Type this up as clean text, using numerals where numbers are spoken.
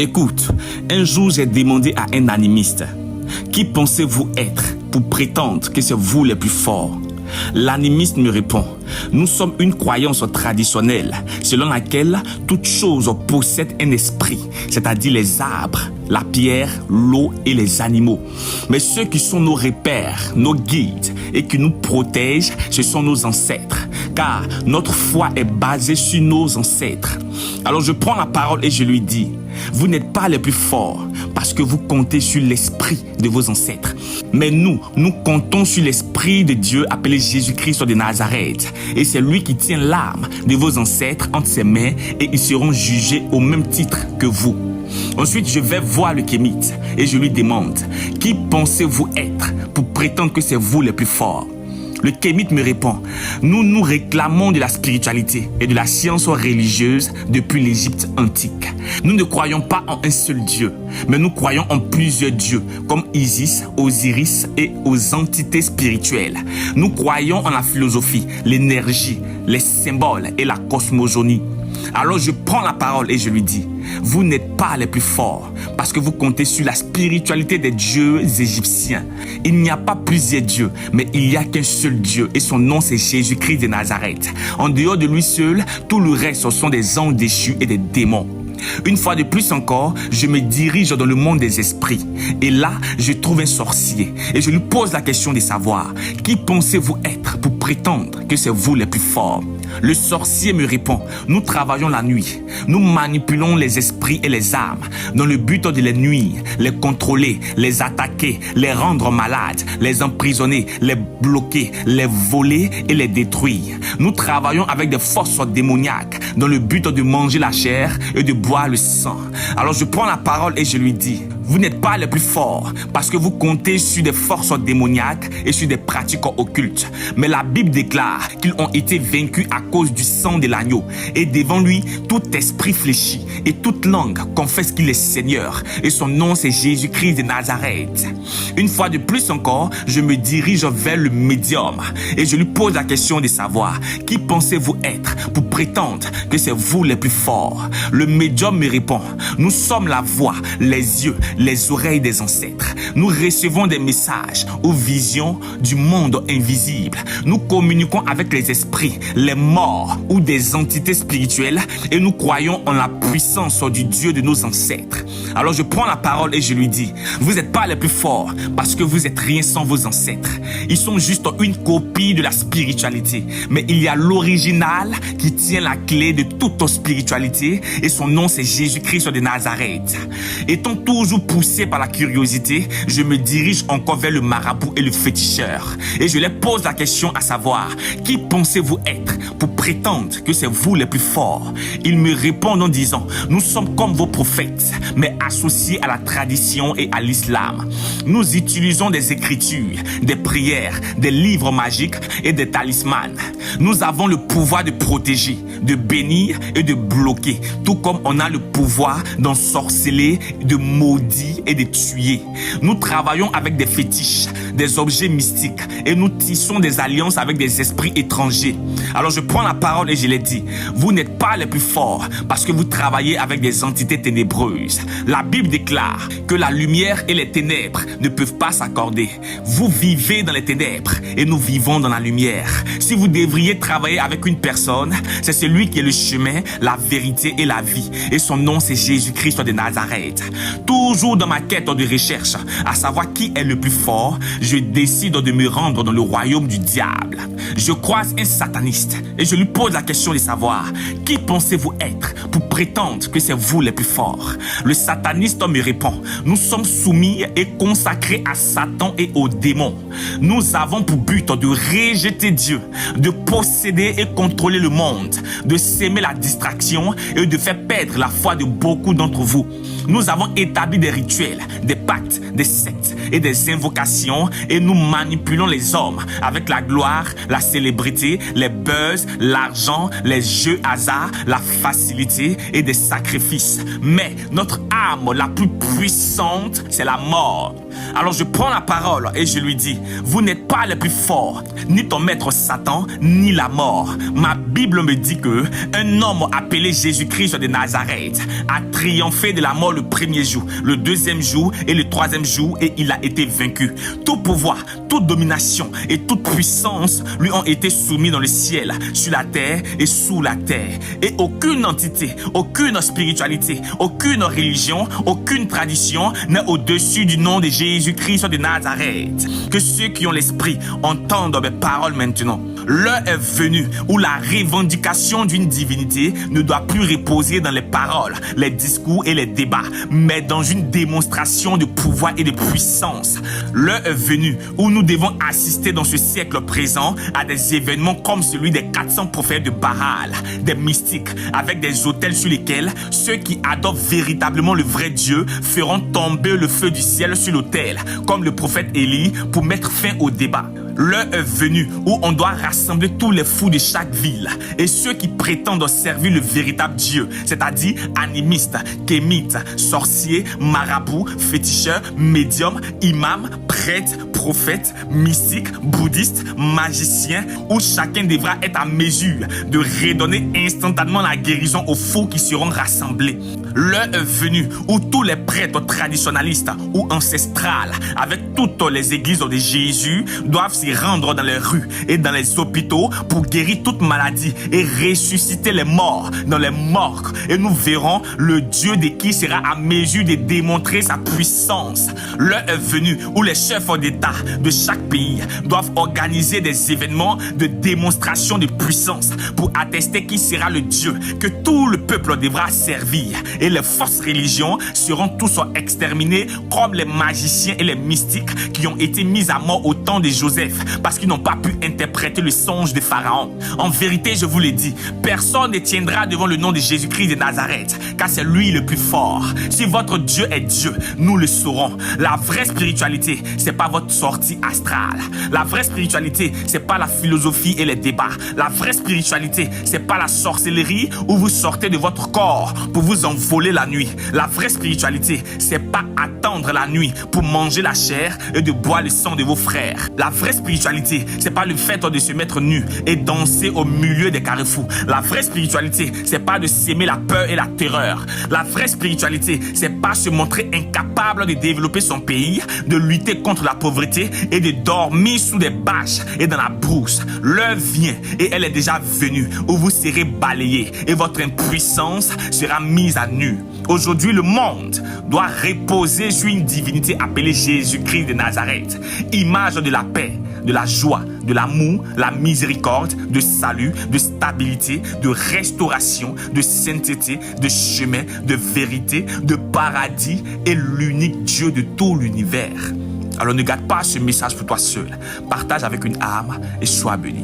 Écoute, un jour j'ai demandé à un animiste, qui pensez-vous être pour prétendre que c'est vous les plus forts? L'animiste me répond, nous sommes une croyance traditionnelle selon laquelle toute chose possède un esprit, c'est-à-dire les arbres, la pierre, l'eau et les animaux. Mais ceux qui sont nos repères, nos guides et qui nous protègent, ce sont nos ancêtres, car notre foi est basée sur nos ancêtres. Alors je prends la parole et je lui dis, vous n'êtes pas les plus forts parce que vous comptez sur l'esprit de vos ancêtres. Mais nous comptons sur l'esprit de Dieu appelé Jésus-Christ de Nazareth. Et c'est lui qui tient l'âme de vos ancêtres entre ses mains et ils seront jugés au même titre que vous. Ensuite, je vais voir le kémite et je lui demande, qui pensez-vous être pour prétendre que c'est vous les plus forts? Le kémite me répond, nous réclamons de la spiritualité et de la science religieuse depuis l'Égypte antique. Nous ne croyons pas en un seul Dieu, mais nous croyons en plusieurs dieux, comme Isis, Osiris et aux entités spirituelles. Nous croyons en la philosophie, l'énergie, les symboles et la cosmogonie. Alors je prends la parole et je lui dis, vous n'êtes pas les plus forts parce que vous comptez sur la spiritualité des dieux égyptiens. Il n'y a pas plusieurs dieux, mais il n'y a qu'un seul Dieu et son nom c'est Jésus-Christ de Nazareth. En dehors de lui seul, tout le reste ce sont des anges déchus et des démons. Une fois de plus encore, je me dirige dans le monde des esprits. Et là, je trouve un sorcier. Et je lui pose la question de savoir, qui pensez-vous être pour prétendre que c'est vous les plus forts? Le sorcier me répond, nous travaillons la nuit. Nous manipulons les esprits et les âmes dans le but de les nuire, les contrôler, les attaquer, les rendre malades, les emprisonner, les bloquer, les voler et les détruire. Nous travaillons avec des forces démoniaques dans le but de manger la chair et de boire le sang. Alors je prends la parole et je lui dis, vous n'êtes pas les plus forts parce que vous comptez sur des forces démoniaques et sur des pratiques occultes. Mais la Bible déclare qu'ils ont été vaincus à cause du sang de l'agneau. Et devant lui, tout esprit fléchit et toute langue confesse qu'il est Seigneur. Et son nom c'est Jésus-Christ de Nazareth. Une fois de plus encore, je me dirige vers le médium et je lui pose la question de savoir, qui pensez-vous être pour prétendre que c'est vous les plus forts? Le médium me répond, nous sommes la voix, les yeux, les oreilles des ancêtres. Nous recevons des messages ou visions du monde invisible. Nous communiquons avec les esprits, les morts ou des entités spirituelles et nous croyons en la puissance du Dieu de nos ancêtres. Alors je prends la parole et je lui dis, vous n'êtes pas les plus forts parce que vous êtes rien sans vos ancêtres. Ils sont juste une copie de la spiritualité. Mais il y a l'original qui tient la clé de toute spiritualité et son nom c'est Jésus-Christ de Nazareth. Étant toujours poussé par la curiosité, je me dirige encore vers le marabout et le féticheur. Et je leur pose la question à savoir, qui pensez-vous être pour prétendre que c'est vous les plus forts? Ils me répondent en disant, nous sommes comme vos prophètes, mais associés à la tradition et à l'islam. Nous utilisons des écritures, des prières, des livres magiques et des talismans. Nous avons le pouvoir de protéger, de bénir et de bloquer, tout comme on a le pouvoir d'ensorceler, de maudire et de tuer. Nous travaillons avec des fétiches, des objets mystiques et nous tissons des alliances avec des esprits étrangers. Alors je prends la parole et je les dis, vous n'êtes pas les plus forts parce que vous travaillez avec des entités ténébreuses. La Bible déclare que la lumière et les ténèbres ne peuvent pas s'accorder. Vous vivez dans les ténèbres et nous vivons dans la lumière. Si vous devriez travailler avec une personne, c'est celui qui est le chemin, la vérité et la vie. Et son nom c'est Jésus-Christ de Nazareth. Toujours dans ma quête de recherche, à savoir qui est le plus fort, je décide de me rendre dans le royaume du diable. Je croise un sataniste et je lui pose la question de savoir, qui pensez-vous être pour prétendre que c'est vous les plus forts? Le sataniste me répond, nous sommes soumis et consacrés à Satan et aux démons. Nous avons pour but de rejeter Dieu, de posséder et contrôler le monde, de s'aimer la distraction et de faire perdre la foi de beaucoup d'entre vous. Nous avons établi des rituels, des pactes, des sectes et des invocations et nous manipulons les hommes avec la gloire, la célébrité, les buzz, l'argent, les jeux hasard, la facilité et des sacrifices. Mais notre arme la plus puissante, c'est la mort. Alors je prends la parole et je lui dis, vous n'êtes pas les plus forts, ni ton maître Satan, ni la mort. Ma Bible me dit que un homme appelé Jésus-Christ de Nazareth a triomphé de la mort le premier jour, le deuxième jour et le troisième jour, et il a été vaincu. Tout pouvoir, toute domination et toute puissance lui ont été soumis dans le ciel, sur la terre et sous la terre. Et aucune entité, aucune spiritualité, aucune religion, aucune tradition n'est au-dessus du nom de Jésus-Christ de Nazareth. Que ceux qui ont l'esprit entendent mes paroles maintenant. L'heure est venue où la revendication d'une divinité ne doit plus reposer dans les paroles, les discours et les débats, mais dans une démonstration de pouvoir et de puissance. L'heure est venue où nous devons assister dans ce siècle présent à des événements comme celui des 400 prophètes de Baal, des mystiques, avec des autels sur lesquels ceux qui adorent véritablement le vrai Dieu feront tomber le feu du ciel sur l'autel, comme le prophète Élie, pour mettre fin au débat. L'heure est venue où on doit rassembler tous les fous de chaque ville et ceux qui prétendent servir le véritable Dieu, c'est-à-dire animistes, kémites, sorciers, marabouts, féticheurs, médiums, imams, prêtres, prophètes, mystiques, bouddhistes, magiciens, où chacun devra être à mesure de redonner instantanément la guérison aux fous qui seront rassemblés. L'heure est venue où tous les prêtres traditionnalistes ou ancestrales, avec toutes les églises de Jésus, doivent s'y rendre dans les rues et dans les hôpitaux pour guérir toute maladie et ressusciter les morts dans les morgues. Et nous verrons le Dieu de qui sera à mesure de démontrer sa puissance. L'heure est venue où les chefs d'État de chaque pays doivent organiser des événements de démonstration de puissance pour attester qui sera le Dieu que tout le peuple devra servir. Et les fausses religions seront tous exterminées comme les magiciens et les mystiques qui ont été mis à mort au temps de Joseph parce qu'ils n'ont pas pu interpréter le songe de Pharaon. En vérité, je vous le dis, personne ne tiendra devant le nom de Jésus-Christ de Nazareth, car c'est lui le plus fort. Si votre Dieu est Dieu, nous le saurons. La vraie spiritualité, c'est pas votre sortie astrale. La vraie spiritualité, c'est pas la philosophie et les débats. La vraie spiritualité, c'est pas la sorcellerie où vous sortez de votre corps pour vous envoler la nuit. La vraie spiritualité, c'est pas attendre la nuit pour manger la chair et de boire le sang de vos frères. La vraie spiritualité, c'est pas le fait de se mettre nu et danser au milieu des carrefours. La vraie spiritualité, c'est pas de s'aimer la peur et la terreur. La vraie spiritualité, c'est pas se montrer incapable de développer son pays, de lutter contre la pauvreté et de dormir sous des bâches et dans la brousse. L'heure vient et elle est déjà venue où vous serez balayés et votre impuissance sera mise à nu. Aujourd'hui, le monde doit reposer sur une divinité appelée Jésus-Christ de Nazareth, image de la paix, de la joie, de l'amour, la miséricorde, de salut, de stabilité, de restauration, de sainteté, de chemin, de vérité, de paradis et l'unique Dieu de tout l'univers. Alors ne garde pas ce message pour toi seul. Partage avec une âme et sois béni.